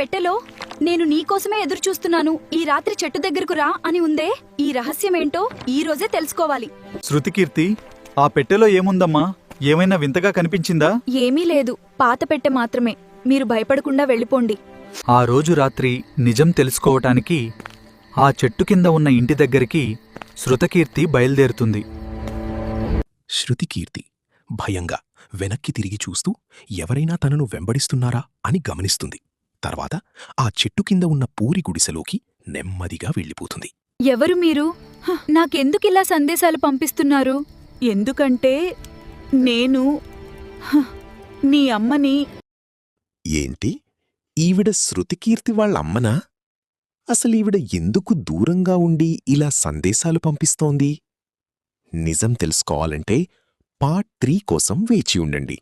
పెట్టెలో నేను నీకోసమే ఎదురుచూస్తున్నాను, ఈ రాత్రి చెట్టు దగ్గరకు రా అని ఉందే. ఈ రహస్యమేంటో ఈ రోజే తెలుసుకోవాలి. శృతికీర్తి, ఆ పెట్టెలో ఏముందమ్మా? ఏమైనా వింతగా కనిపించిందా? ఏమీ లేదు, పాత పెట్టె మాత్రమే. మీరు భయపడకుండా వెళ్ళిపోండి. ఆ రోజు రాత్రి నిజం తెలుసుకోవటానికి ఆ చెట్టు కింద ఉన్న ఇంటి దగ్గరికి శృతకీర్తి బయలుదేరుతుంది. శృతికీర్తి భయంగా వెనక్కి తిరిగి చూస్తూ ఎవరైనా తనను వెంబడిస్తున్నారా అని గమనిస్తుంది. తర్వాత ఆ చెట్టు కింద ఉన్న పూరి గుడిసెలోకి నెమ్మదిగా వెళ్ళిపోతుంది. ఎవరు మీరు? నాకెందుకిలా సందేశాలు పంపిస్తున్నారు? ఎందుకంటే నేను నీ అమ్మని. ఏంటి, ఈవిడ శృతికీర్తి వాళ్ళమ్మనా? అసలీవిడ ఎందుకు దూరంగా ఉండి ఇలా సందేశాలు పంపిస్తోంది? నిజం తెలుసుకోవాలంటే పార్ట్ 3 కోసం వేచి ఉండండి.